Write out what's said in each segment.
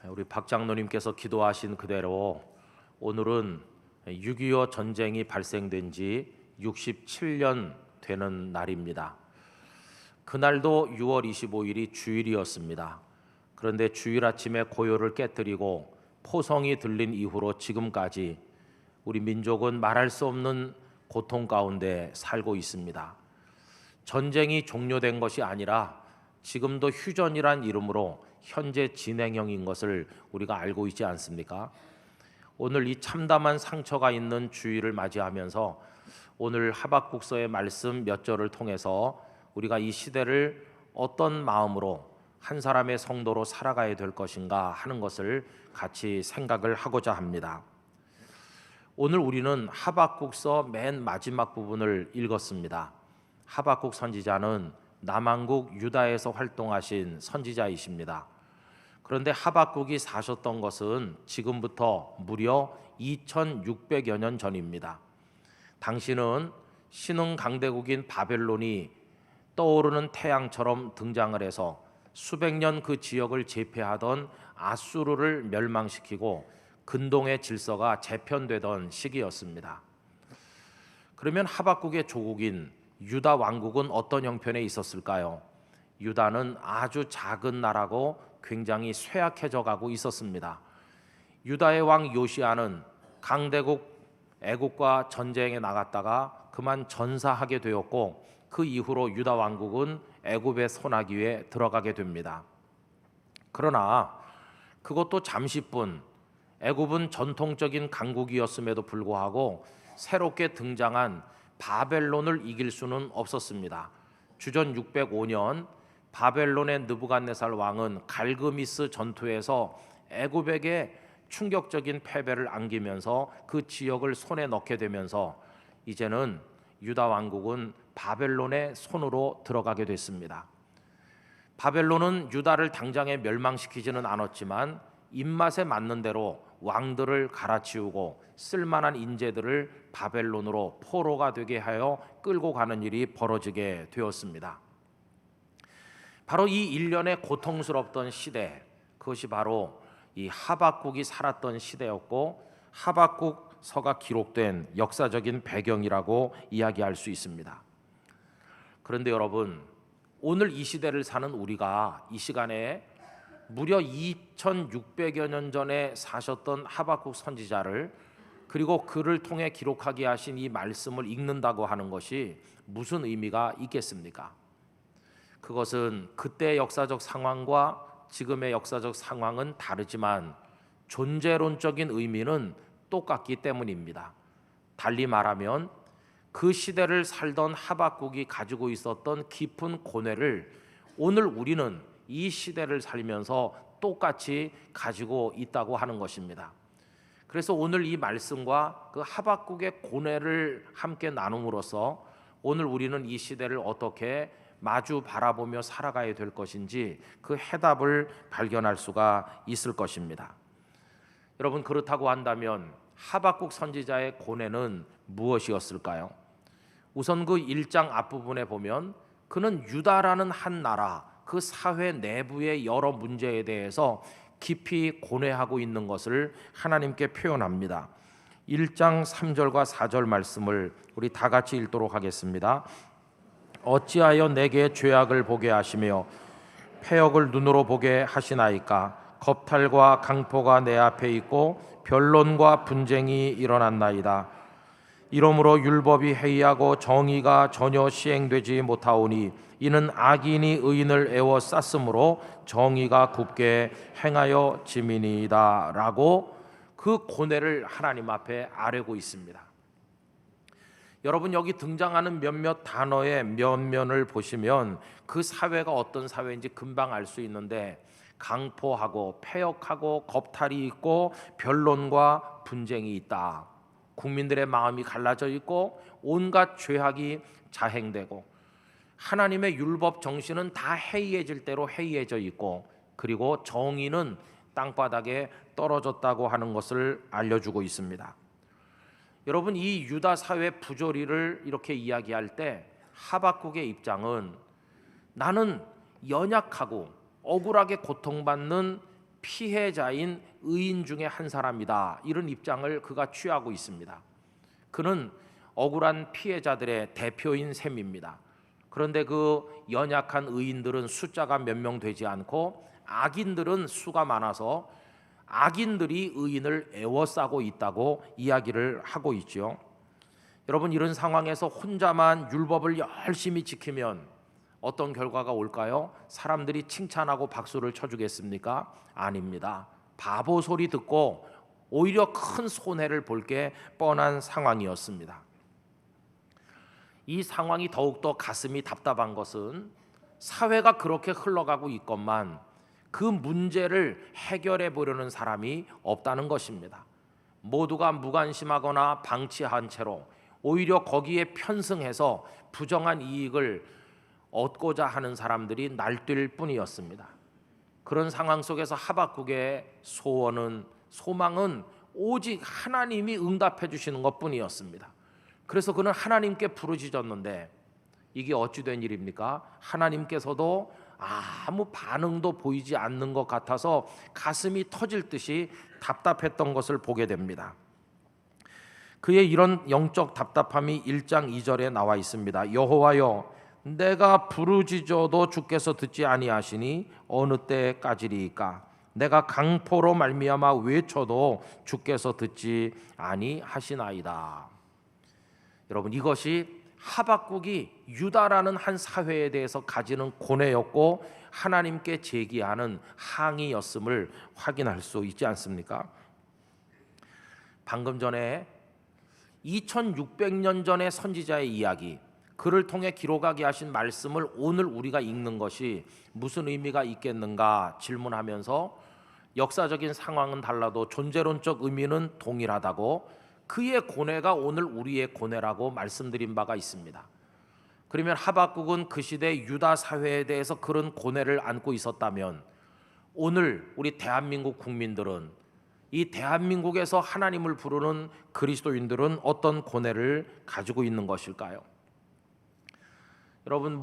우리 박 장로님께서 기도하신 그대로 오늘은 6.25 전쟁이 발생된 지 67년 되는 날입니다. 그날도 6월 25일이 주일이었습니다. 그런데 주일 아침에 고요를 깨뜨리고 포성이 들린 이후로 지금까지 우리 민족은 말할 수 없는 고통 가운데 살고 있습니다. 전쟁이 종료된 것이 아니라 지금도 휴전이란 이름으로 현재 진행형인 것을 우리가 알고 있지 않습니까? 오늘 이 참담한 상처가 있는 주일을 맞이하면서 오늘 하박국서의 말씀 몇 절을 통해서 우리가 이 시대를 어떤 마음으로 한 사람의 성도로 살아가야 될 것인가 하는 것을 같이 생각을 하고자 합니다. 오늘 우리는 하박국서 맨 마지막 부분을 읽었습니다. 하박국 선지자는 남왕국 유다에서 활동하신 선지자이십니다. 그런데 하박국이 사셨던 것은 지금부터 무려 2600여 년 전입니다. 당시는 신흥 강대국인 바벨론이 떠오르는 태양처럼 등장을 해서 수백 년 그 지역을 제패하던 아수르를 멸망시키고 근동의 질서가 재편되던 시기였습니다. 그러면 하박국의 조국인 유다 왕국은 어떤 형편에 있었을까요? 유다는 아주 작은 나라고 굉장히 쇠약해져 가고 있었습니다. 유다의 왕 요시아는 강대국 애국과 전쟁에 나갔다가 그만 전사하게 되었고 그 이후로 유다 왕국은 애굽의 손아귀에 들어가게 됩니다. 그러나 그것도 잠시뿐. 애굽은 전통적인 강국이었음에도 불구하고 새롭게 등장한 바벨론을 이길 수는 없었습니다. 주전 605년 바벨론의 느부갓네살 왕은 갈그미스 전투에서 애굽에게 충격적인 패배를 안기면서 그 지역을 손에 넣게 되면서 이제는 유다 왕국은 바벨론의 손으로 들어가게 됐습니다. 바벨론은 유다를 당장에 멸망시키지는 않았지만 입맛에 맞는 대로 왕들을 갈아치우고 쓸만한 인재들을 바벨론으로 포로가 되게 하여 끌고 가는 일이 벌어지게 되었습니다. 바로 이 일련의 고통스럽던 시대, 그것이 바로 이 하박국이 살았던 시대였고 하박국서가 기록된 역사적인 배경이라고 이야기할 수 있습니다. 그런데 여러분, 오늘 이 시대를 사는 우리가 이 시간에 무려 2600여 년 전에 사셨던 하박국 선지자를 그리고 그를 통해 기록하게 하신 이 말씀을 읽는다고 하는 것이 무슨 의미가 있겠습니까? 그것은 그때의 역사적 상황과 지금의 역사적 상황은 다르지만 존재론적인 의미는 똑같기 때문입니다. 달리 말하면 그 시대를 살던 하박국이 가지고 있었던 깊은 고뇌를 오늘 우리는 이 시대를 살면서 똑같이 가지고 있다고 하는 것입니다. 그래서 오늘 이 말씀과 그 하박국의 고뇌를 함께 나눔으로써 오늘 우리는 이 시대를 어떻게 마주 바라보며 살아가야 될 것인지 그 해답을 발견할 수가 있을 것입니다. 여러분, 그렇다고 한다면 하박국 선지자의 고뇌는 무엇이었을까요? 우선 그 1장 앞부분에 보면 그는 유다라는 한 나라, 그 사회 내부의 여러 문제에 대해서 깊이 고뇌하고 있는 것을 하나님께 표현합니다. 1장 3절과 4절 말씀을 우리 다 같이 읽도록 하겠습니다. 어찌하여 내게 죄악을 보게 하시며 패역을 눈으로 보게 하시나이까? 겁탈과 강포가 내 앞에 있고 변론과 분쟁이 일어났나이다. 이러므로 율법이 해이하고 정의가 전혀 시행되지 못하오니 이는 악인이 의인을 애워쌌으므로 정의가 굽게 행하여 짐이니이다. 라고 그 고뇌를 하나님 앞에 아뢰고 있습니다. 여러분, 여기 등장하는 몇몇 단어의 면면을 보시면 그 사회가 어떤 사회인지 금방 알 수 있는데 강포하고 패역하고 겁탈이 있고 변론과 분쟁이 있다. 국민들의 마음이 갈라져 있고 온갖 죄악이 자행되고 하나님의 율법 정신은 다 해이해질 대로 해이해져 있고 그리고 정의는 땅바닥에 떨어졌다고 하는 것을 알려주고 있습니다. 여러분, 이 유다 사회 부조리를 이렇게 이야기할 때 하박국의 입장은 나는 연약하고 억울하게 고통받는 피해자인 의인 중에 한 사람이다. 이런 입장을 그가 취하고 있습니다. 그는 억울한 피해자들의 대표인 셈입니다. 그런데 그 연약한 의인들은 숫자가 몇 명 되지 않고 악인들은 수가 많아서 악인들이 의인을 애워싸고 있다고 이야기를 하고 있죠. 여러분, 이런 상황에서 혼자만 율법을 열심히 지키면 어떤 결과가 올까요? 사람들이 칭찬하고 박수를 쳐주겠습니까? 아닙니다. 바보 소리 듣고 오히려 큰 손해를 볼 게 뻔한 상황이었습니다. 이 상황이 더욱더 가슴이 답답한 것은 사회가 그렇게 흘러가고 있건만 그 문제를 해결해 보려는 사람이 없다는 것입니다. 모두가 무관심하거나 방치한 채로 오히려 거기에 편승해서 부정한 이익을 얻고자 하는 사람들이 날뛸 뿐이었습니다. 그런 상황 속에서 하박국의 소망은 오직 하나님이 응답해 주시는 것뿐이었습니다. 그래서 그는 하나님께 부르짖었는데 이게 어찌 된 일입니까? 하나님께서도 아무 반응도 보이지 않는 것 같아서 가슴이 터질 듯이 답답했던 것을 보게 됩니다. 그의 이런 영적 답답함이 1장 2절에 나와 있습니다. 여호와여, 내가 부르짖어도 주께서 듣지 아니하시니 어느 때까지리이까? 내가 강포로 말미암아 외쳐도 주께서 듣지 아니하시나이다. 여러분, 이것이 하박국이 유다라는 한 사회에 대해서 가지는 고뇌였고 하나님께 제기하는 항의였음을 확인할 수 있지 않습니까? 방금 전에 2600년 전의 선지자의 이야기, 그를 통해 기록하게 하신 말씀을 오늘 우리가 읽는 것이 무슨 의미가 있겠는가 질문하면서 역사적인 상황은 달라도 존재론적 의미는 동일하다고, 그의 고뇌가 오늘 우리의 고뇌라고 말씀드린 바가 있습니다. 그러면 하박국은 그 시대 유다 사회에 대해서 그런 고뇌를 안고 있었다면 오늘 우리 대한민국 국민들은, 이 대한민국에서 하나님을 부르는 그리스도인들은 어떤 고뇌를 가지고 있는 것일까요? 여러분,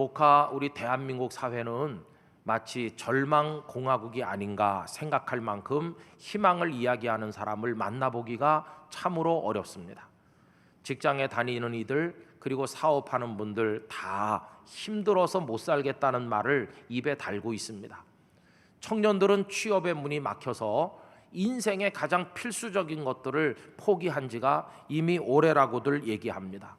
우리 대한민국 사회는 마치 절망공화국이 아닌가 생각할 만큼 희망을 이야기하는 사람을 만나보기가 참으로 어렵습니다. 직장에 다니는 이들, 그리고 사업하는 분들 다 힘들어서 못 살겠다는 말을 입에 달고 있습니다. 청년들은 취업의 문이 막혀서 인생의 가장 필수적인 것들을 포기한 지가 이미 오래라고들 얘기합니다.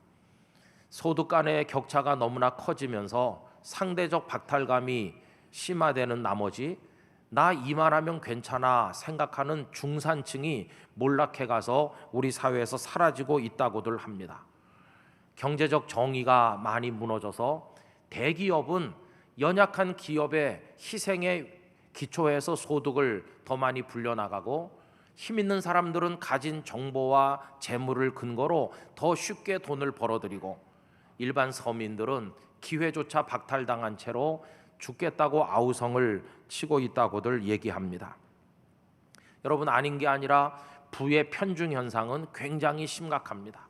소득 간의 격차가 너무나 커지면서 상대적 박탈감이 심화되는 나머지 나 이만하면 괜찮아 생각하는 중산층이 몰락해 가서 우리 사회에서 사라지고 있다고들 합니다. 경제적 정의가 많이 무너져서 대기업은 연약한 기업의 희생에 기초해서 소득을 더 많이 불려나가고, 힘 있는 사람들은 가진 정보와 재물을 근거로 더 쉽게 돈을 벌어들이고, 일반 서민들은 기회조차 박탈당한 채로 죽겠다고 아우성을 치고 있다고들 얘기합니다. 여러분, 아닌 게 아니라 부의 편중 현상은 굉장히 심각합니다.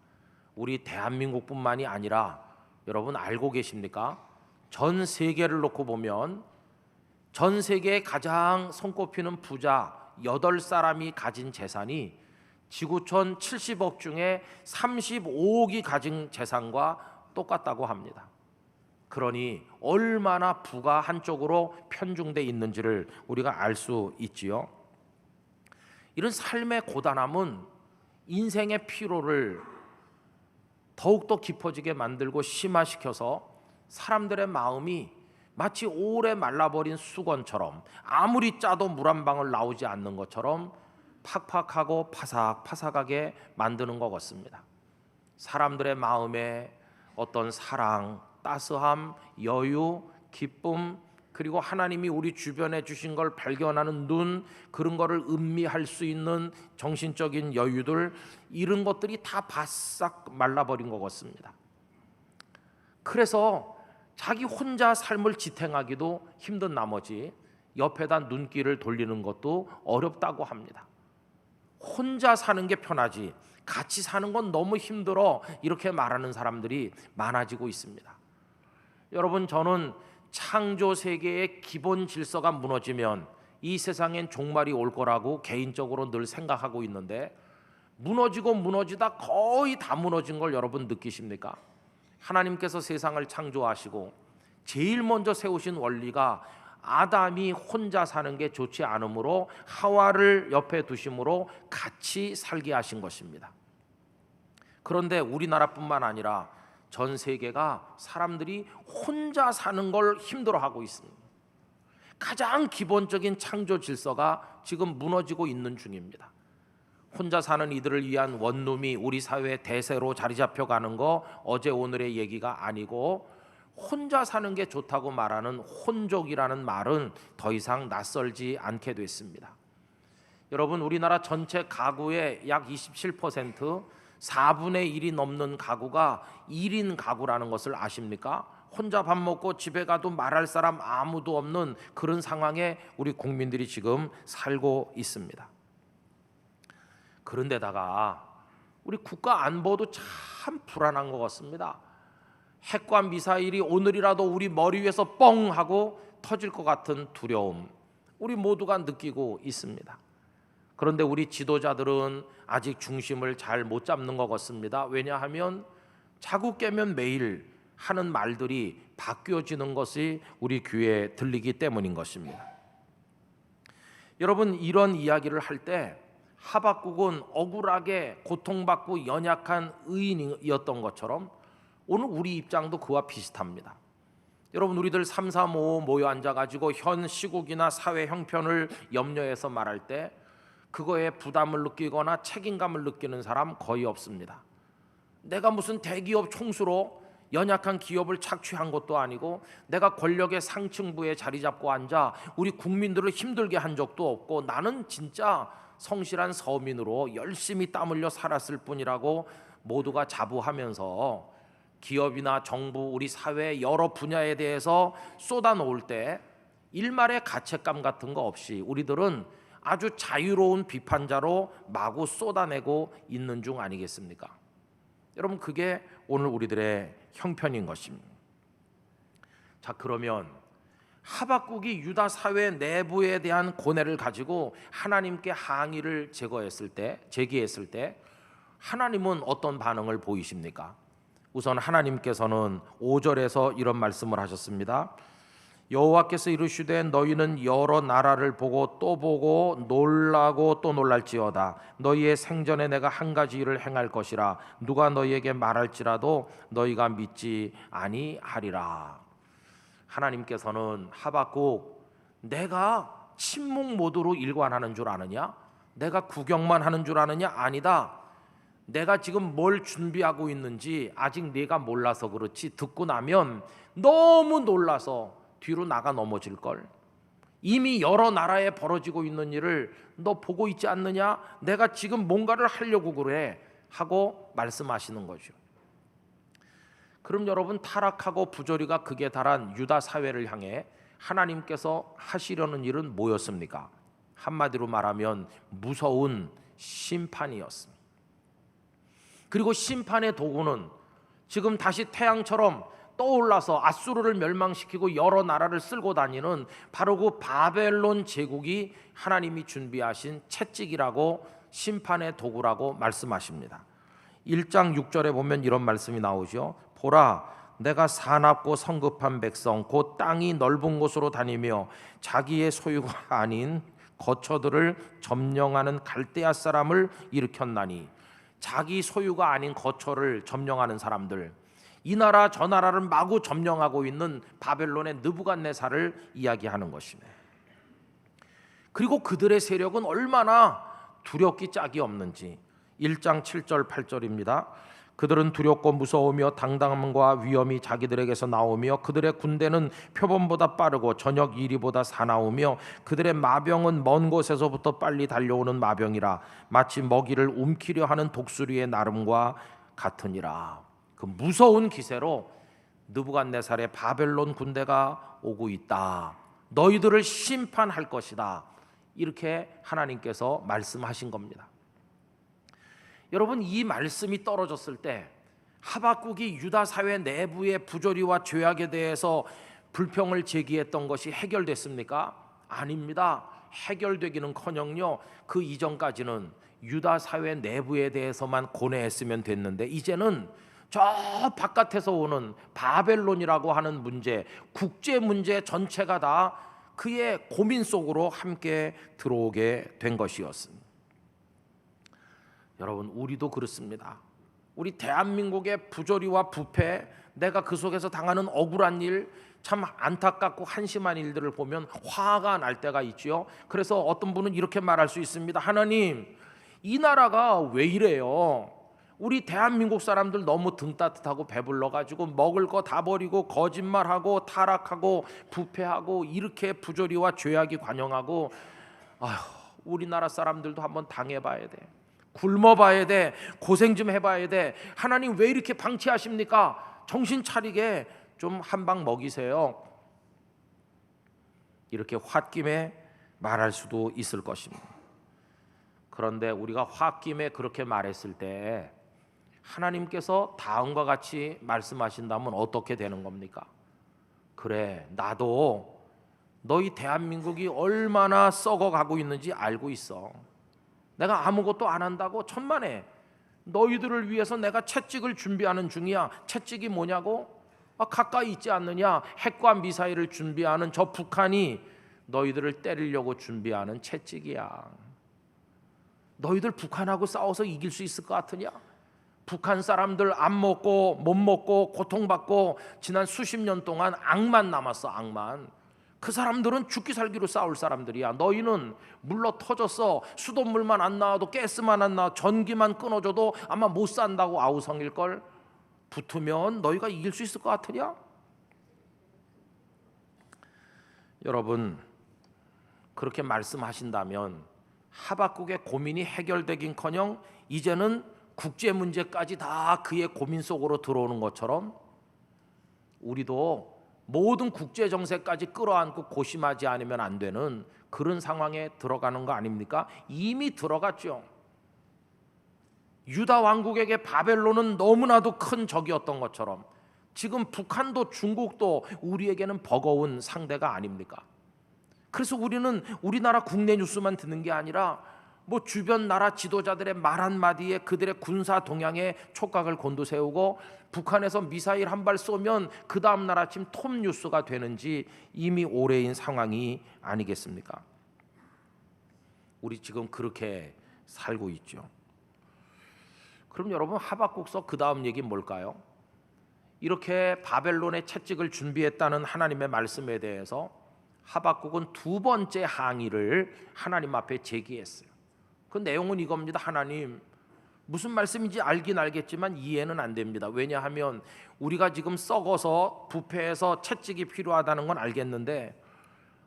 우리 대한민국뿐만이 아니라 여러분 알고 계십니까? 전 세계를 놓고 보면 전 세계에 가장 손꼽히는 부자 8사람이 가진 재산이 지구촌 70억 중에 35억이 가진 재산과 똑같다고 합니다. 그러니 얼마나 부가 한쪽으로 편중돼 있는지를 우리가 알 수 있지요. 이런 삶의 고단함은 인생의 피로를 더욱더 깊어지게 만들고 심화시켜서 사람들의 마음이 마치 오래 말라버린 수건처럼 아무리 짜도 물 한 방울 나오지 않는 것처럼 팍팍하고 파삭파삭하게 만드는 것 같습니다. 사람들의 마음에 어떤 사랑, 따스함, 여유, 기쁨, 그리고 하나님이 우리 주변에 주신 걸 발견하는 눈, 그런 거를 음미할 수 있는 정신적인 여유들, 이런 것들이 다 바싹 말라버린 것 같습니다. 그래서 자기 혼자 삶을 지탱하기도 힘든 나머지 옆에다 눈길을 돌리는 것도 어렵다고 합니다. 혼자 사는 게 편하지 같이 사는 건 너무 힘들어, 이렇게 말하는 사람들이 많아지고 있습니다. 여러분, 저는 창조 세계의 기본 질서가 무너지면 이 세상엔 종말이 올 거라고 개인적으로 늘 생각하고 있는데 무너지고 무너지다 거의 다 무너진 걸 여러분 느끼십니까? 하나님께서 세상을 창조하시고 제일 먼저 세우신 원리가 아담이 혼자 사는 게 좋지 않으므로 하와를 옆에 두심으로 같이 살게 하신 것입니다. 그런데 우리나라뿐만 아니라 전 세계가 사람들이 혼자 사는 걸 힘들어하고 있습니다. 가장 기본적인 창조 질서가 지금 무너지고 있는 중입니다. 혼자 사는 이들을 위한 원룸이 우리 사회의 대세로 자리 잡혀가는 거 어제 오늘의 얘기가 아니고, 혼자 사는 게 좋다고 말하는 혼족이라는 말은 더 이상 낯설지 않게 됐습니다. 여러분, 우리나라 전체 가구의 약 27%, 4분의 1이 넘는 가구가 1인 가구라는 것을 아십니까? 혼자 밥 먹고 집에 가도 말할 사람 아무도 없는 그런 상황에 우리 국민들이 지금 살고 있습니다. 그런데다가 우리 국가 안보도 참 불안한 것 같습니다. 핵과 미사일이 오늘이라도 우리 머리 위에서 뻥 하고 터질 것 같은 두려움, 우리 모두가 느끼고 있습니다. 그런데 우리 지도자들은 아직 중심을 잘 못 잡는 것 같습니다. 왜냐하면 자꾸 깨면 매일 하는 말들이 바뀌어지는 것이 우리 귀에 들리기 때문인 것입니다. 여러분, 이런 이야기를 할 때 하박국은 억울하게 고통받고 연약한 의인이었던 것처럼 오늘 우리 입장도 그와 비슷합니다. 여러분, 우리들 3, 3, 5 모여 앉아가지고 현 시국이나 사회 형편을 염려해서 말할 때 그거에 부담을 느끼거나 책임감을 느끼는 사람 거의 없습니다. 내가 무슨 대기업 총수로 연약한 기업을 착취한 것도 아니고, 내가 권력의 상층부에 자리 잡고 앉아 우리 국민들을 힘들게 한 적도 없고, 나는 진짜 성실한 서민으로 열심히 땀 흘려 살았을 뿐이라고 모두가 자부하면서 기업이나 정부, 우리 사회 여러 분야에 대해서 쏟아놓을 때 일말의 가책감 같은 거 없이 우리들은 아주 자유로운 비판자로 마구 쏟아내고 있는 중 아니겠습니까? 여러분, 그게 오늘 우리들의 형편인 것입니다. 자, 그러면 하박국이 유다 사회 내부에 대한 고뇌를 가지고 하나님께 항의를 제기했을 때 하나님은 어떤 반응을 보이십니까? 우선 하나님께서는 5절에서 이런 말씀을 하셨습니다. 여호와께서 이르시되 너희는 여러 나라를 보고 또 보고 놀라고 또 놀랄지어다. 너희의 생전에 내가 한 가지 일을 행할 것이라. 누가 너희에게 말할지라도 너희가 믿지 아니하리라. 하나님께서는 하박국, 내가 침묵 모드로 일관하는 줄 아느냐? 내가 구경만 하는 줄 아느냐? 아니다. 내가 지금 뭘 준비하고 있는지 아직 네가 몰라서 그렇지, 듣고 나면 너무 놀라서 뒤로 나가 넘어질 걸. 이미 여러 나라에 벌어지고 있는 일을 너 보고 있지 않느냐? 내가 지금 뭔가를 하려고 그래 하고 말씀하시는 거죠. 그럼 여러분, 타락하고 부조리가 극에 달한 유다 사회를 향해 하나님께서 하시려는 일은 뭐였습니까? 한마디로 말하면 무서운 심판이었습니다. 그리고 심판의 도구는 지금 다시 태양처럼 떠올라서 아수르를 멸망시키고 여러 나라를 쓸고 다니는 바로 그 바벨론 제국이 하나님이 준비하신 채찍이라고, 심판의 도구라고 말씀하십니다. 1장 6절에 보면 이런 말씀이 나오죠. 보라, 내가 사납고 성급한 백성 곧 땅이 넓은 곳으로 다니며 자기의 소유가 아닌 거처들을 점령하는 갈대아 사람을 일으켰나니. 자기 소유가 아닌 거처를 점령하는 사람들, 이 나라 저 나라를 마구 점령하고 있는 바벨론의 느부갓네살을 이야기하는 것입니다. 그리고 그들의 세력은 얼마나 두렵기 짝이 없는지 1장 7절 8절입니다. 그들은 두렵고 무서우며 당당함과 위엄이 자기들에게서 나오며 그들의 군대는 표범보다 빠르고 저녁 이리보다 사나우며 그들의 마병은 먼 곳에서부터 빨리 달려오는 마병이라 마치 먹이를 움키려 하는 독수리의 나름과 같으니라. 그 무서운 기세로 느부갓네살의 바벨론 군대가 오고 있다. 너희들을 심판할 것이다. 이렇게 하나님께서 말씀하신 겁니다. 여러분, 이 말씀이 떨어졌을 때 하박국이 유다 사회 내부의 부조리와 죄악에 대해서 불평을 제기했던 것이 해결됐습니까? 아닙니다. 해결되기는커녕요, 그 이전까지는 유다 사회 내부에 대해서만 고뇌했으면 됐는데 이제는 저 바깥에서 오는 바벨론이라고 하는 문제, 국제 문제 전체가 다 그의 고민 속으로 함께 들어오게 된 것이었습니다. 여러분, 우리도 그렇습니다. 우리 대한민국의 부조리와 부패, 내가 그 속에서 당하는 억울한 일, 참 안타깝고 한심한 일들을 보면 화가 날 때가 있지요. 그래서 어떤 분은 이렇게 말할 수 있습니다. 하나님, 이 나라가 왜 이래요? 우리 대한민국 사람들 너무 등 따뜻하고 배불러가지고 먹을 거 다 버리고 거짓말하고 타락하고 부패하고 이렇게 부조리와 죄악이 관영하고, 아휴, 우리나라 사람들도 한번 당해봐야 돼. 굶어봐야 돼. 고생 좀 해봐야 돼. 하나님 왜 이렇게 방치하십니까? 정신 차리게 좀 한 방 먹이세요. 이렇게 홧김에 말할 수도 있을 것입니다. 그런데 우리가 홧김에 그렇게 말했을 때 하나님께서 다음과 같이 말씀하신다면 어떻게 되는 겁니까? 그래, 나도 너희 대한민국이 얼마나 썩어가고 있는지 알고 있어. 내가 아무것도 안 한다고 천만에 너희들을 위해서 내가 채찍을 준비하는 중이야. 채찍이 뭐냐고? 가까이 있지 않느냐? 핵과 미사일을 준비하는 저 북한이 너희들을 때리려고 준비하는 채찍이야. 너희들 북한하고 싸워서 이길 수 있을 것 같으냐? 북한 사람들 안 먹고 못 먹고 고통받고 지난 수십 년 동안 악만 남았어. 악만. 그 사람들은 죽기 살기로 싸울 사람들이야. 너희는 물러 터졌어. 수돗물만 안 나와도 가스만 안 나와, 전기만 끊어져도 아마 못 산다고 아우성일걸. 붙으면 너희가 이길 수 있을 것 같으냐? 여러분, 그렇게 말씀하신다면 하박국의 고민이 해결되긴커녕 이제는 국제 문제까지 다 그의 고민 속으로 들어오는 것처럼 우리도 모든 국제 정세까지 끌어안고 고심하지 않으면 안 되는 그런 상황에 들어가는 거 아닙니까? 이미 들어갔죠. 유다 왕국에게 바벨론은 너무나도 큰 적이었던 것처럼 지금 북한도 중국도 우리에게는 버거운 상대가 아닙니까? 그래서 우리는 우리나라 국내 뉴스만 듣는 게 아니라 뭐 주변 나라 지도자들의 말 한마디에 그들의 군사 동향에 촉각을 곤두세우고 북한에서 미사일 한 발 쏘면 그 다음 날 아침 톱 뉴스가 되는지 이미 오래인 상황이 아니겠습니까? 우리 지금 그렇게 살고 있죠. 그럼 여러분, 하박국서 그 다음 얘기 뭘까요? 이렇게 바벨론의 채찍을 준비했다는 하나님의 말씀에 대해서 하박국은 두 번째 항의를 하나님 앞에 제기했어요. 그 내용은 이겁니다. 하나님, 무슨 말씀인지 알긴 알겠지만 이해는 안 됩니다. 왜냐하면 우리가 지금 썩어서 부패해서 채찍이 필요하다는 건 알겠는데,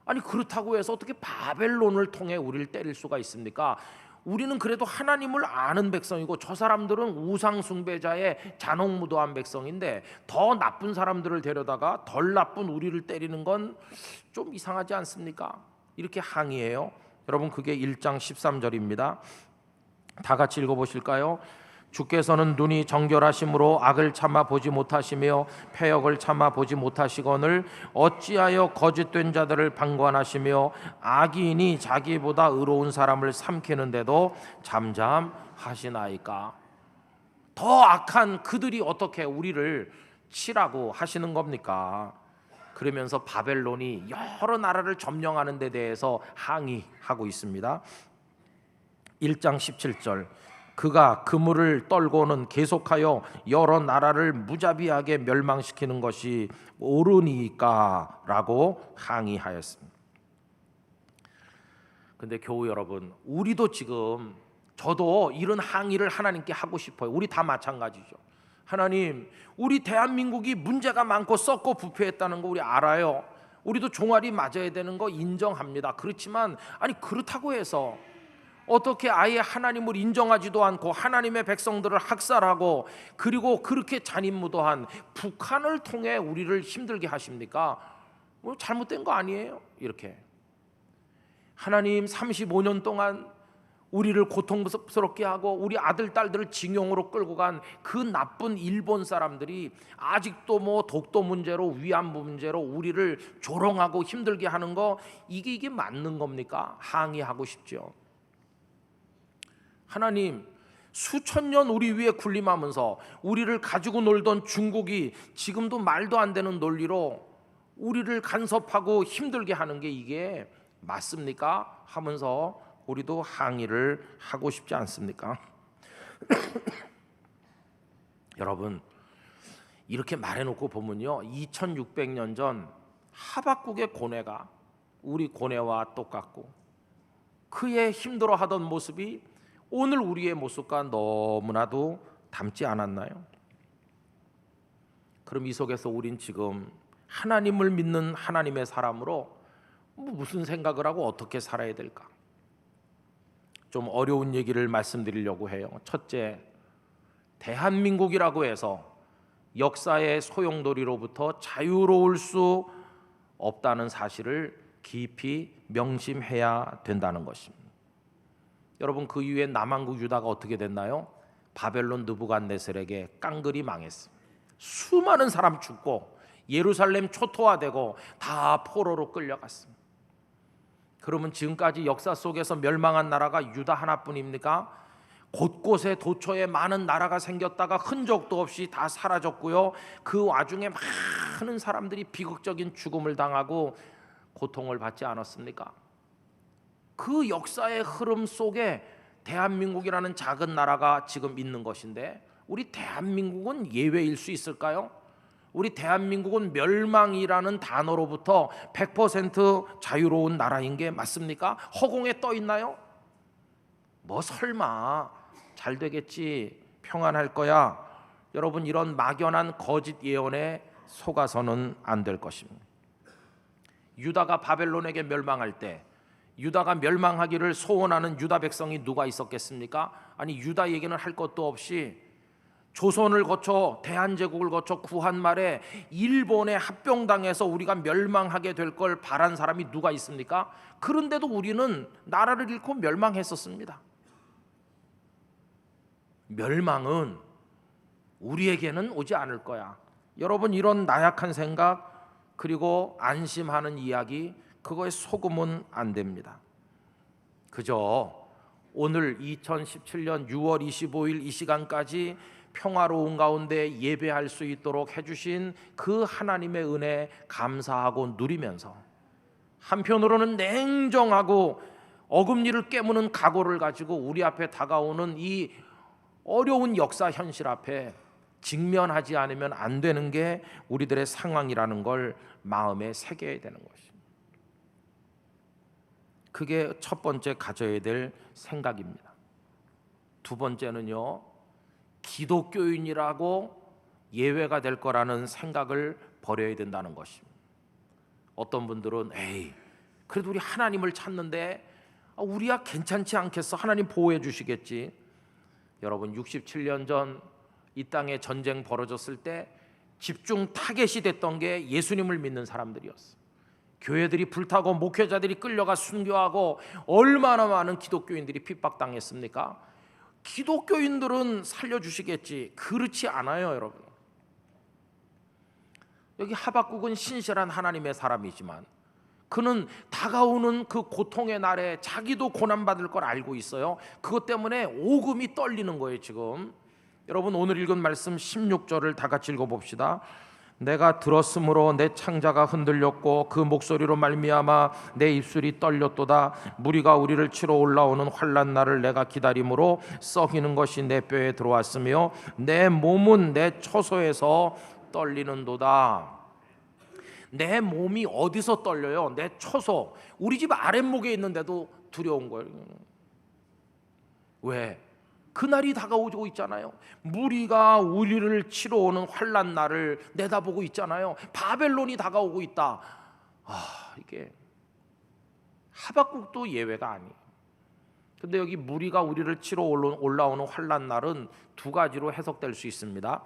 아니 그렇다고 해서 어떻게 바벨론을 통해 우리를 때릴 수가 있습니까? 우리는 그래도 하나님을 아는 백성이고 저 사람들은 우상 숭배자의 잔혹무도한 백성인데 더 나쁜 사람들을 데려다가 덜 나쁜 우리를 때리는 건 좀 이상하지 않습니까? 이렇게 항의해요. 여러분, 그게 1장 13절입니다. 다 같이 읽어보실까요? 주께서는 눈이 정결하심으로 악을 참아 보지 못하시며 패역을 참아 보지 못하시거늘 어찌하여 거짓된 자들을 방관하시며 악인이 자기보다 의로운 사람을 삼키는데도 잠잠하시나이까? 더 악한 그들이 어떻게 우리를 치라고 하시는 겁니까? 그러면서 바벨론이 여러 나라를 점령하는 데 대해서 항의하고 있습니다. 1장 17절, 그가 그물을 떨고는 계속하여 여러 나라를 무자비하게 멸망시키는 것이 옳으니까 라고 항의하였습니다. 근데 교우 여러분, 우리도 지금, 저도 이런 항의를 하나님께 하고 싶어요. 우리 다 마찬가지죠. 하나님, 우리 대한민국이 문제가 많고 썩고 부패했다는 거 우리 알아요. 우리도 종아리 맞아야 되는 거 인정합니다. 그렇지만 아니 그렇다고 해서 어떻게 아예 하나님을 인정하지도 않고 하나님의 백성들을 학살하고 그리고 그렇게 잔인무도한 북한을 통해 우리를 힘들게 하십니까? 뭐 잘못된 거 아니에요? 이렇게 하나님 35년 동안 우리를 고통스럽게 하고 우리 아들 딸들을 징용으로 끌고 간 그 나쁜 일본 사람들이 아직도 뭐 독도 문제로 위안부 문제로 우리를 조롱하고 힘들게 하는 거, 이게 맞는 겁니까? 항의하고 싶죠. 하나님, 수천 년 우리 위에 군림하면서 우리를 가지고 놀던 중국이 지금도 말도 안 되는 논리로 우리를 간섭하고 힘들게 하는 게 이게 맞습니까? 하면서 우리도 항의를 하고 싶지 않습니까? 여러분, 이렇게 말해놓고 보면요, 2600년 전 하박국의 고뇌가 우리 고뇌와 똑같고 그의 힘들어하던 모습이 오늘 우리의 모습과 너무나도 닮지 않았나요? 그럼 이 속에서 우린 지금 하나님을 믿는 하나님의 사람으로 무슨 생각을 하고 어떻게 살아야 될까? 좀 어려운 얘기를 말씀드리려고 해요. 첫째, 대한민국이라고 해서 역사의 소용돌이로부터 자유로울 수 없다는 사실을 깊이 명심해야 된다는 것입니다. 여러분, 그 이후에 남한국 유다가 어떻게 됐나요? 바벨론 느부갓네살에게 깡그리 망했습니다. 수많은 사람 죽고 예루살렘 초토화되고 다 포로로 끌려갔습니다. 그러면 지금까지 역사 속에서 멸망한 나라가 유다 하나뿐입니까? 곳곳에 도처에 많은 나라가 생겼다가 흔적도 없이 다 사라졌고요. 그 와중에 많은 사람들이 비극적인 죽음을 당하고 고통을 받지 않았습니까? 그 역사의 흐름 속에 대한민국이라는 작은 나라가 지금 있는 것인데, 우리 대한민국은 예외일 수 있을까요? 우리 대한민국은 멸망이라는 단어로부터 100% 자유로운 나라인 게 맞습니까? 허공에 떠 있나요? 뭐 설마 잘 되겠지, 평안할 거야. 여러분, 이런 막연한 거짓 예언에 속아서는 안 될 것입니다. 유다가 바벨론에게 멸망할 때 유다가 멸망하기를 소원하는 유다 백성이 누가 있었겠습니까? 아니, 유다 얘기는 할 것도 없이 조선을 거쳐 대한제국을 거쳐 구한 말에 일본에 합병당해서 우리가 멸망하게 될 걸 바란 사람이 누가 있습니까? 그런데도 우리는 나라를 잃고 멸망했었습니다. 멸망은 우리에게는 오지 않을 거야. 여러분, 이런 나약한 생각 그리고 안심하는 이야기, 그거에 속으면 안 됩니다. 그저 오늘 2017년 6월 25일 이 시간까지 평화로운 가운데 예배할 수 있도록 해주신 그 하나님의 은혜 감사하고 누리면서, 한편으로는 냉정하고 어금니를 깨무는 각오를 가지고 우리 앞에 다가오는 이 어려운 역사 현실 앞에 직면하지 않으면 안 되는 게 우리들의 상황이라는 걸 마음에 새겨야 되는 것입니다. 그게 첫 번째 가져야 될 생각입니다. 두 번째는요, 기독교인이라고 예외가 될 거라는 생각을 버려야 된다는 것입니다. 어떤 분들은 에이, 그래도 우리 하나님을 찾는데 우리야 괜찮지 않겠어? 하나님 보호해 주시겠지. 여러분, 67년 전 이 땅에 전쟁 벌어졌을 때 집중 타겟이 됐던 게 예수님을 믿는 사람들이었어요. 교회들이 불타고 목회자들이 끌려가 순교하고 얼마나 많은 기독교인들이 핍박당했습니까? 기독교인들은 살려주시겠지. 그렇지 않아요, 여러분. 여기 하박국은 신실한 하나님의 사람이지만 그는 다가오는 그 고통의 날에 자기도 고난받을 걸 알고 있어요. 그것 때문에 오금이 떨리는 거예요, 지금. 여러분, 오늘 읽은 말씀 16절을 다 같이 읽어봅시다. 내가 들었으므로 내 창자가 흔들렸고 그 목소리로 말미암아 내 입술이 떨렸도다. 무리가 우리를 치러 올라오는 환난 날을 내가 기다림으로 썩이는 것이 내 뼈에 들어왔으며 내 몸은 내 처소에서 떨리는도다. 내 몸이 어디서 떨려요? 내 처소, 우리 집 아랫목에 있는데도 두려운 거예요. 왜? 그날이 다가오고 있잖아요. 무리가 우리를 치러 오는 환난 날을 내다보고 있잖아요. 바벨론이 다가오고 있다. 이게 하박국도 예외가 아니에요. 근데 여기 무리가 우리를 치러 올라오는 환난 날은 두 가지로 해석될 수 있습니다.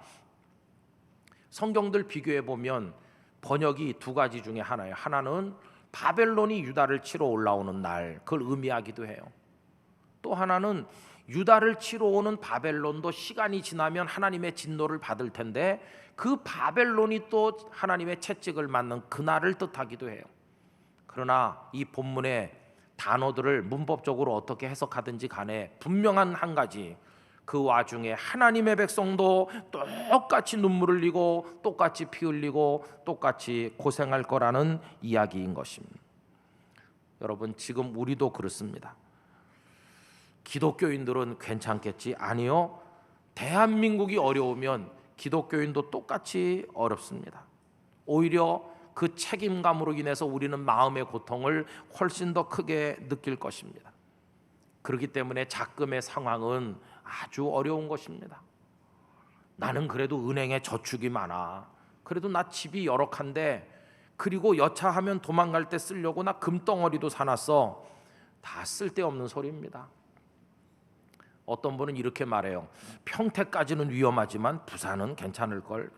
성경들 비교해 보면 번역이 두 가지 중에 하나예요. 하나는 바벨론이 유다를 치러 올라오는 날, 그걸 의미하기도 해요. 또 하나는 유다를 치러 오는 바벨론도 시간이 지나면 하나님의 진노를 받을 텐데 그 바벨론이 또 하나님의 채찍을 맞는 그날을 뜻하기도 해요. 그러나 이 본문의 단어들을 문법적으로 어떻게 해석하든지 간에 분명한 한 가지, 그 와중에 하나님의 백성도 똑같이 눈물을 흘리고 똑같이 피 흘리고 똑같이 고생할 거라는 이야기인 것입니다. 여러분, 지금 우리도 그렇습니다. 기독교인들은 괜찮겠지? 아니요. 대한민국이 어려우면 기독교인도 똑같이 어렵습니다. 오히려 그 책임감으로 인해서 우리는 마음의 고통을 훨씬 더 크게 느낄 것입니다. 그렇기 때문에 작금의 상황은 아주 어려운 것입니다. 나는 그래도 은행에 저축이 많아. 그래도 나 집이 여러 칸데, 그리고 여차하면 도망갈 때 쓰려고 나 금덩어리도 사놨어. 다 쓸데없는 소리입니다. 어떤 분은 이렇게 말해요. 평택까지는 위험하지만 부산은 괜찮을 걸.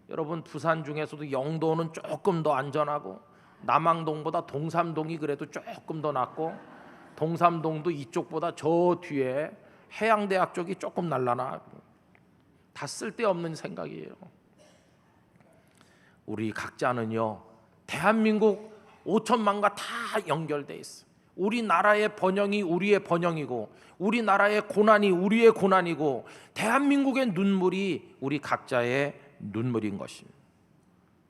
여러분, 부산 중에서도 영도는 조금 더 안전하고 남항동보다 동삼동이 그래도 조금 더 낫고, 동삼동도 이쪽보다 저 뒤에 해양대학 쪽이 조금 날라나. 다 쓸데없는 생각이에요. 우리 각자는요, 대한민국 5천만과 다 연결돼 있어요. 우리나라의 번영이 우리의 번영이고, 우리나라의 고난이 우리의 고난이고, 대한민국의 눈물이 우리 각자의 눈물인 것입니다.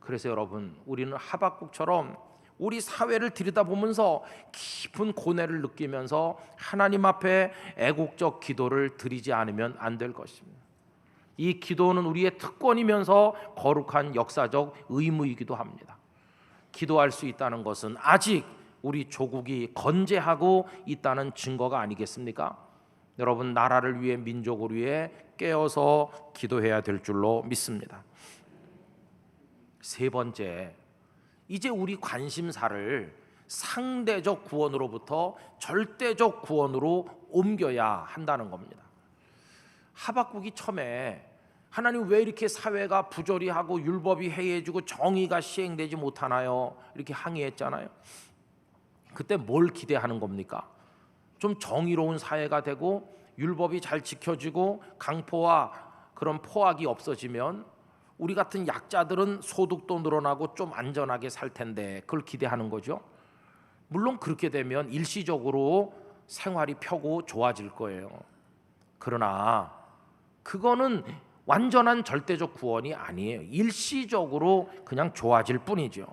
그래서 여러분, 우리는 하박국처럼 우리 사회를 들여다보면서 깊은 고뇌를 느끼면서 하나님 앞에 애국적 기도를 드리지 않으면 안 될 것입니다. 이 기도는 우리의 특권이면서 거룩한 역사적 의무이기도 합니다. 기도할 수 있다는 것은 아직 우리 조국이 건재하고 있다는 증거가 아니겠습니까? 여러분, 나라를 위해, 민족을 위해 깨어서 기도해야 될 줄로 믿습니다. 세 번째, 이제 우리 관심사를 상대적 구원으로부터 절대적 구원으로 옮겨야 한다는 겁니다. 하박국이 처음에 하나님 왜 이렇게 사회가 부조리하고 율법이 해이해지고 정의가 시행되지 못하나요? 이렇게 항의했잖아요. 그때 뭘 기대하는 겁니까? 좀 정의로운 사회가 되고 율법이 잘 지켜지고 강포와 그런 포악이 없어지면 우리 같은 약자들은 소득도 늘어나고 좀 안전하게 살 텐데, 그걸 기대하는 거죠. 물론 그렇게 되면 일시적으로 생활이 펴고 좋아질 거예요. 그러나 그거는 완전한 절대적 구원이 아니에요. 일시적으로 그냥 좋아질 뿐이죠.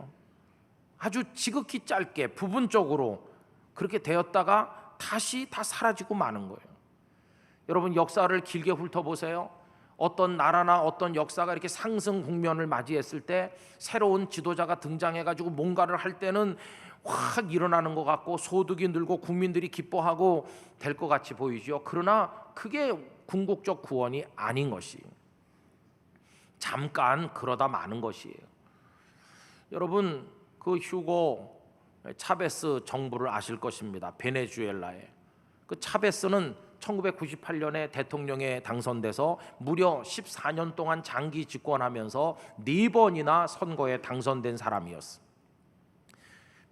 아주 지극히 짧게 부분적으로 그렇게 되었다가 다시 다 사라지고 마는 거예요. 여러분, 역사를 길게 훑어보세요. 어떤 나라나 어떤 역사가 이렇게 상승 국면을 맞이했을 때 새로운 지도자가 등장해가지고 뭔가를 할 때는 확 일어나는 것 같고 소득이 늘고 국민들이 기뻐하고 될 것 같이 보이죠. 그러나 그게 궁극적 구원이 아닌 것이, 잠깐 그러다 마는 것이에요. 여러분, 그 휴고 차베스 정부를 아실 것입니다. 베네수엘라에. 그 차베스는 1998년에 대통령에 당선돼서 무려 14년 동안 장기 집권하면서 4번이나 선거에 당선된 사람이었습니다.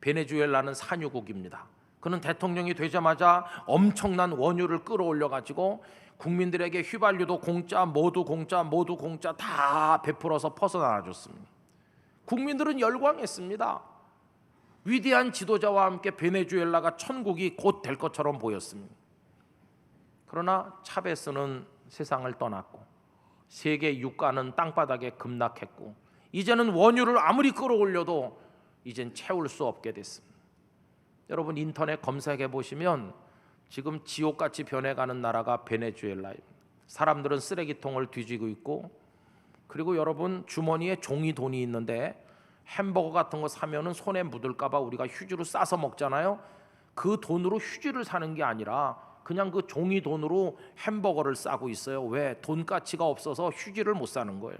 베네수엘라는 산유국입니다. 그는 대통령이 되자마자 엄청난 원유를 끌어올려 가지고 국민들에게 휘발유도 공짜, 모두 공짜, 모두 공짜 다 베풀어서 퍼져나와 줬습니다. 국민들은 열광했습니다. 위대한 지도자와 함께 베네수엘라가 천국이 곧 될 것처럼 보였습니다. 그러나 차베스는 세상을 떠났고 세계 유가는 땅바닥에 급락했고 이제는 원유를 아무리 끌어올려도 이젠 채울 수 없게 됐습니다. 여러분, 인터넷 검색해 보시면 지금 지옥같이 변해가는 나라가 베네수엘라입니다. 사람들은 쓰레기통을 뒤지고 있고, 그리고 여러분, 주머니에 종이 돈이 있는데 햄버거 같은 거 사면은 손에 묻을까 봐 우리가 휴지로 싸서 먹잖아요. 그 돈으로 휴지를 사는 게 아니라 그냥 그 종이 돈으로 햄버거를 싸고 있어요. 왜? 돈 가치가 없어서 휴지를 못 사는 거예요.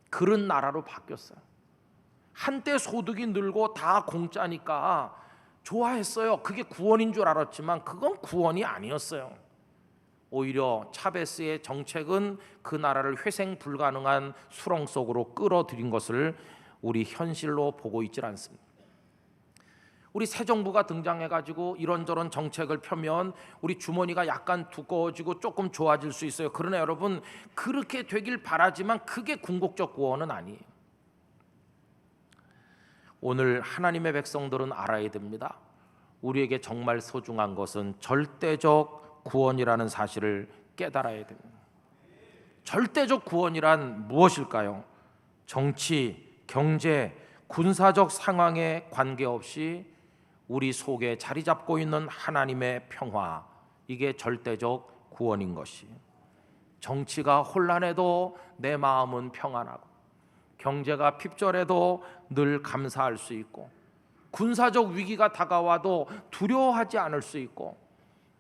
그런 나라로 바뀌었어요. 한때 소득이 늘고 다 공짜니까 좋아했어요. 그게 구원인 줄 알았지만 그건 구원이 아니었어요. 오히려 차베스의 정책은 그 나라를 회생 불가능한 수렁 속으로 끌어들인 것을 우리 현실로 보고 있질 않습니다. 우리 새 정부가 등장해가지고 이런저런 정책을 펴면 우리 주머니가 약간 두꺼워지고 조금 좋아질 수 있어요. 그러나 여러분, 그렇게 되길 바라지만 그게 궁극적 구원은 아니에요. 오늘 하나님의 백성들은 알아야 됩니다. 우리에게 정말 소중한 것은 절대적 구원이라는 사실을 깨달아야 됩니다. 절대적 구원이란 무엇일까요? 정치, 경제, 군사적 상황에 관계없이 우리 속에 자리 잡고 있는 하나님의 평화, 이게 절대적 구원인 것이. 정치가 혼란해도 내 마음은 평안하고, 경제가 핍절해도 늘 감사할 수 있고, 군사적 위기가 다가와도 두려워하지 않을 수 있고,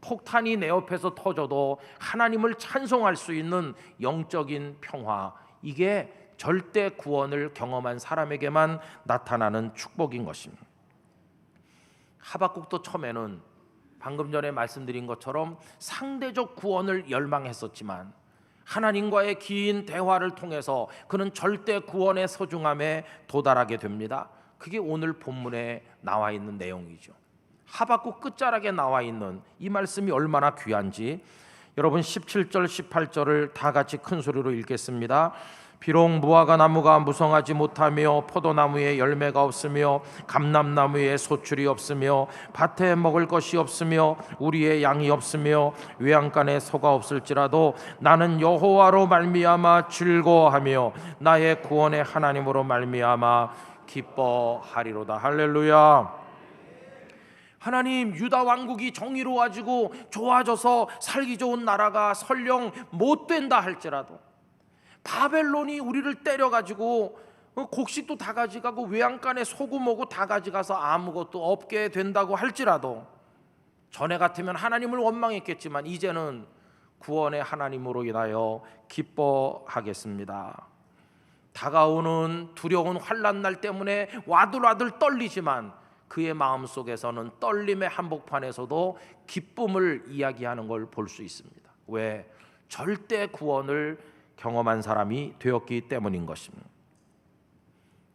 폭탄이 내 옆에서 터져도 하나님을 찬송할 수 있는 영적인 평화, 이게 절대 구원을 경험한 사람에게만 나타나는 축복인 것입니다. 하박국도 처음에는 방금 전에 말씀드린 것처럼 상대적 구원을 열망했었지만 하나님과의 긴 대화를 통해서 그는 절대 구원의 소중함에 도달하게 됩니다. 그게 오늘 본문에 나와 있는 내용이죠. 하박국 끝자락에 나와 있는 이 말씀이 얼마나 귀한지 여러분 17절 18절을 다 같이 큰 소리로 읽겠습니다. 비록 무화과 나무가 무성하지 못하며 포도나무에 열매가 없으며 감람나무에 소출이 없으며 밭에 먹을 것이 없으며 우리의 양이 없으며 외양간에 소가 없을지라도 나는 여호와로 말미암아 즐거워하며 나의 구원의 하나님으로 말미암아 기뻐하리로다. 할렐루야. 하나님, 유다 왕국이 정의로워지고 좋아져서 살기 좋은 나라가 설령 못 된다 할지라도, 바벨론이 우리를 때려가지고 곡식도 다 가져가고 외양간에 소고 뭐고 다 가져가서 아무것도 없게 된다고 할지라도, 전에 같으면 하나님을 원망했겠지만 이제는 구원의 하나님으로 인하여 기뻐하겠습니다. 다가오는 두려운 환난 날 때문에 와들와들 떨리지만 그의 마음속에서는 떨림의 한복판에서도 기쁨을 이야기하는 걸 볼 수 있습니다. 왜? 절대 구원을 경험한 사람이 되었기 때문인 것입니다.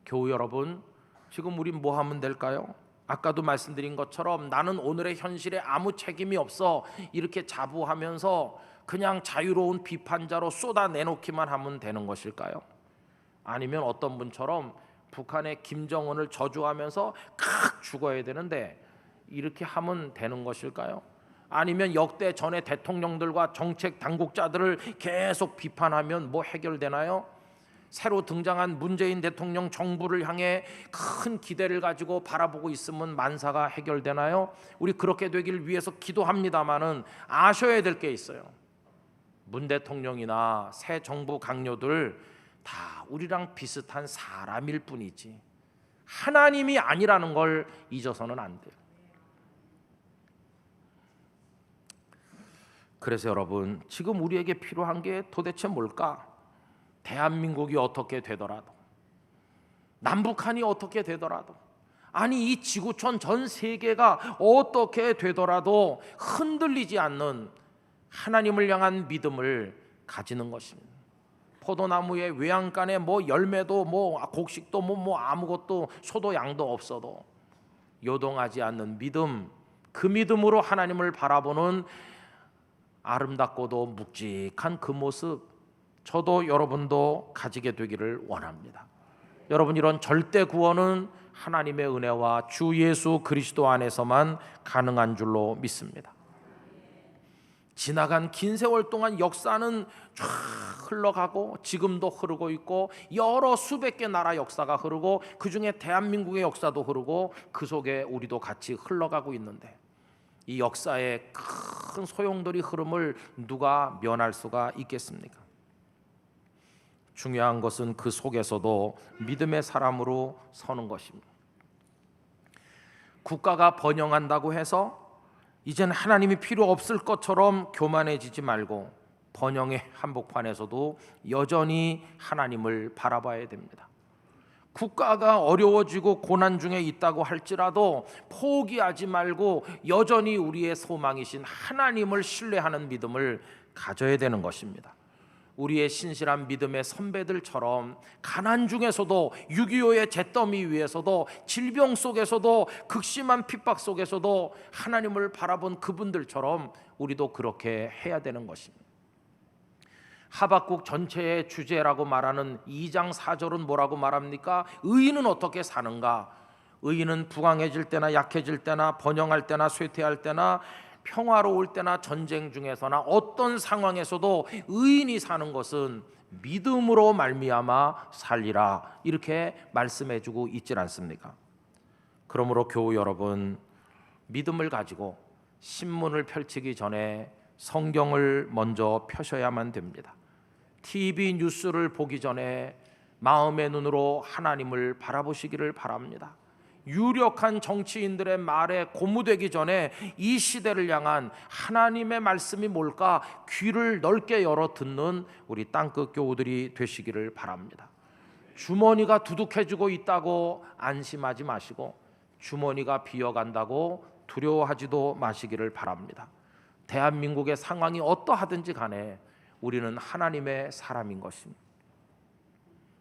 교우 여러분, 지금 우리 뭐 하면 될까요? 아까도 말씀드린 것처럼 나는 오늘의 현실에 아무 책임이 없어 이렇게 자부하면서 그냥 자유로운 비판자로 쏟아내놓기만 하면 되는 것일까요? 아니면 어떤 분처럼 북한의 김정은을 저주하면서 칵 죽어야 되는데 이렇게 하면 되는 것일까요? 아니면 역대 전에 대통령들과 정책 당국자들을 계속 비판하면 뭐 해결되나요? 새로 등장한 문재인 대통령 정부를 향해 큰 기대를 가지고 바라보고 있으면 만사가 해결되나요? 우리 그렇게 되길 위해서 기도합니다마는 아셔야 될 게 있어요. 문 대통령이나 새 정부 강요들 다 우리랑 비슷한 사람일 뿐이지 하나님이 아니라는 걸 잊어서는 안 돼요. 그래서 여러분, 지금 우리에게 필요한 게 도대체 뭘까? 대한민국이 어떻게 되더라도, 남북한이 어떻게 되더라도, 아니 이 지구촌 전 세계가 어떻게 되더라도 흔들리지 않는 하나님을 향한 믿음을 가지는 것입니다. 포도나무에 외양간에 뭐 열매도 뭐 곡식도 뭐 아무것도 소도 양도 없어도 요동하지 않는 믿음, 그 믿음으로 하나님을 바라보는 아름답고도 묵직한 그 모습, 저도 여러분도 가지게 되기를 원합니다. 여러분, 이런 절대 구원은 하나님의 은혜와 주 예수 그리스도 안에서만 가능한 줄로 믿습니다. 지나간 긴 세월 동안 역사는 쫙 흘러가고 지금도 흐르고 있고 여러 수백 개 나라 역사가 흐르고 그중에 대한민국의 역사도 흐르고 그 속에 우리도 같이 흘러가고 있는데 이 역사의 큰 소용돌이 흐름을 누가 면할 수가 있겠습니까? 중요한 것은 그 속에서도 믿음의 사람으로 서는 것입니다. 국가가 번영한다고 해서 이제는 하나님이 필요 없을 것처럼 교만해지지 말고 번영의 한복판에서도 여전히 하나님을 바라봐야 됩니다. 국가가 어려워지고 고난 중에 있다고 할지라도 포기하지 말고 여전히 우리의 소망이신 하나님을 신뢰하는 믿음을 가져야 되는 것입니다. 우리의 신실한 믿음의 선배들처럼 가난 중에서도 6.25의 잿더미 위에서도 질병 속에서도 극심한 핍박 속에서도 하나님을 바라본 그분들처럼 우리도 그렇게 해야 되는 것입니다. 하박국 전체의 주제라고 말하는 2장 4절은 뭐라고 말합니까? 의인은 어떻게 사는가? 의인은 부강해질 때나 약해질 때나 번영할 때나 쇠퇴할 때나 평화로울 때나 전쟁 중에서나 어떤 상황에서도 의인이 사는 것은 믿음으로 말미암아 살리라, 이렇게 말씀해주고 있질 않습니까? 그러므로 교우 여러분, 믿음을 가지고 신문을 펼치기 전에 성경을 먼저 펴셔야만 됩니다. TV 뉴스를 보기 전에 마음의 눈으로 하나님을 바라보시기를 바랍니다. 유력한 정치인들의 말에 고무되기 전에 이 시대를 향한 하나님의 말씀이 뭘까 귀를 넓게 열어 듣는 우리 땅끝 교우들이 되시기를 바랍니다. 주머니가 두둑해지고 있다고 안심하지 마시고 주머니가 비어간다고 두려워하지도 마시기를 바랍니다. 대한민국의 상황이 어떠하든지 간에 우리는 하나님의 사람인 것입니다.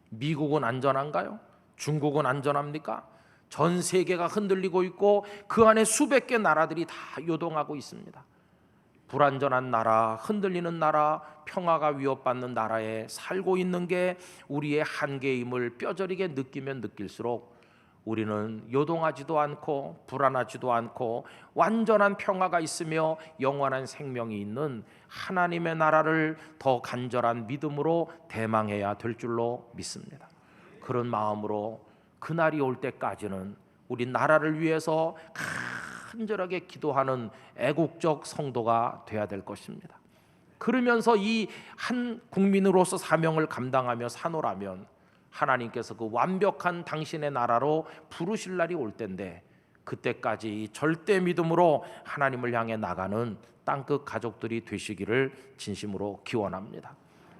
미국은 안전한가요? 중국은 안전합니까? 전 세계가 흔들리고 있고 그 안에 수백 개 나라들이 다 요동하고 있습니다. 불안전한 나라, 흔들리는 나라, 평화가 위협받는 나라에 살고 있는 게 우리의 한계임을 뼈저리게 느끼면 느낄수록 우리는 요동하지도 않고 불안하지도 않고 완전한 평화가 있으며 영원한 생명이 있는 하나님의 나라를 더 간절한 믿음으로 대망해야 될 줄로 믿습니다. 그런 마음으로 그날이 올 때까지는 우리 나라를 위해서 간절하게 기도하는 애국적 성도가 돼야 될 것입니다. 그러면서 이 한 국민으로서 사명을 감당하며 사노라면 하나님께서 그 완벽한 당신의 나라로 부르실 날이 올 텐데, 그때까지 절대 믿음으로 하나님을 향해 나가는 땅끝 가족들이 되시기를 진심으로 기원합니다.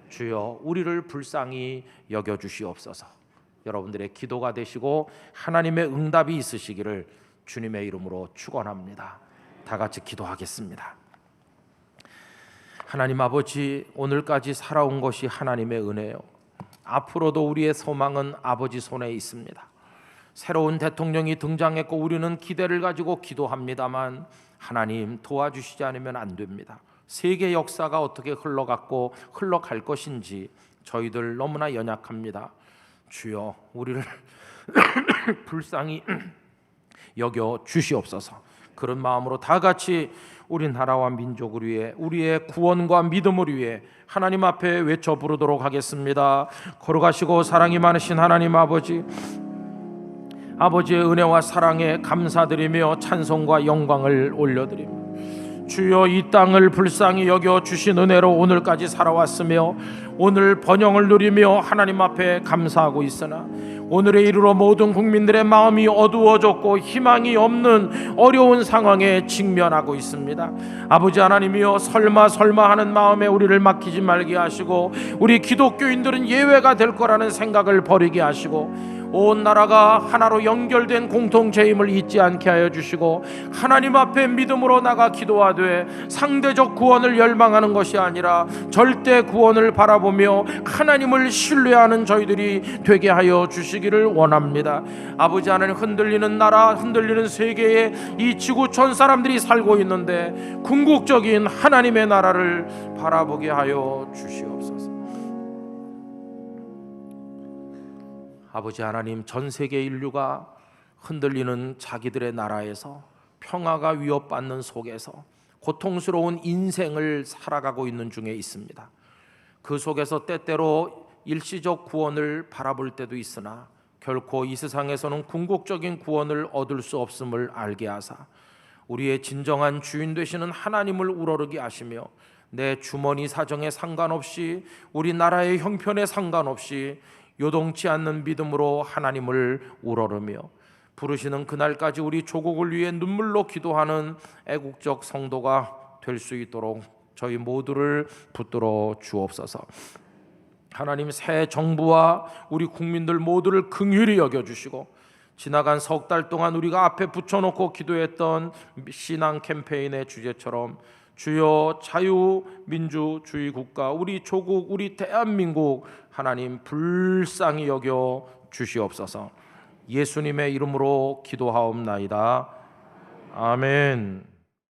주여, 우리를 불쌍히 여겨주시옵소서. 여러분들의 기도가 되시고 하나님의 응답이 있으시기를 주님의 이름으로 축원합니다. 다 같이 기도하겠습니다. 하나님 아버지, 오늘까지 살아온 것이 하나님의 은혜요, 앞으로도 우리의 소망은 아버지 손에 있습니다. 새로운 대통령이 등장했고 우리는 기대를 가지고 기도합니다만 하나님 도와주시지 않으면 안 됩니다. 세계 역사가 어떻게 흘러갔고 흘러갈 것인지 저희들 너무나 연약합니다. 주여, 우리를 불쌍히 여겨 주시옵소서. 그런 마음으로 다 같이 우리 나라와 민족을 위해, 우리의 구원과 믿음을 위해 하나님 앞에 외쳐 부르도록 하겠습니다. 걸어가시고 사랑이 많으신 하나님 아버지, 아버지의 은혜와 사랑에 감사드리며 찬송과 영광을 올려드립니다. 주여, 이 땅을 불쌍히 여겨 주신 은혜로 오늘까지 살아왔으며 오늘 번영을 누리며 하나님 앞에 감사하고 있으나 오늘에 이르러 모든 국민들의 마음이 어두워졌고 희망이 없는 어려운 상황에 직면하고 있습니다. 아버지 하나님이여, 설마 하는 마음에 우리를 맡기지 말게 하시고 우리 기독교인들은 예외가 될 거라는 생각을 버리게 하시고 온 나라가 하나로 연결된 공통체임을 잊지 않게 하여 주시고 하나님 앞에 믿음으로 나가 기도하되 상대적 구원을 열망하는 것이 아니라 절대 구원을 바라보며 하나님을 신뢰하는 저희들이 되게 하여 주시기를 원합니다. 아버지 하나님, 흔들리는 나라, 흔들리는 세계에 이 지구촌 사람들이 살고 있는데 궁극적인 하나님의 나라를 바라보게 하여 주시옵소서. 아버지 하나님, 전 세계 인류가 흔들리는 자기들의 나라에서 평화가 위협받는 속에서 고통스러운 인생을 살아가고 있는 중에 있습니다. 그 속에서 때때로 일시적 구원을 바라볼 때도 있으나 결코 이 세상에서는 궁극적인 구원을 얻을 수 없음을 알게 하사 우리의 진정한 주인 되시는 하나님을 우러르게 하시며 내 주머니 사정에 상관없이 우리 나라의 형편에 상관없이 요동치 않는 믿음으로 하나님을 우러르며 부르시는 그날까지 우리 조국을 위해 눈물로 기도하는 애국적 성도가 될 수 있도록 저희 모두를 붙들어 주옵소서. 하나님, 새 정부와 우리 국민들 모두를 긍휼히 여겨주시고 지나간 석 달 동안 우리가 앞에 붙여놓고 기도했던 신앙 캠페인의 주제처럼 주여 자유민주주의 국가 우리 조국 우리 대한민국 하나님 불쌍히 여겨 주시옵소서. 예수님의 이름으로 기도하옵나이다. 아멘.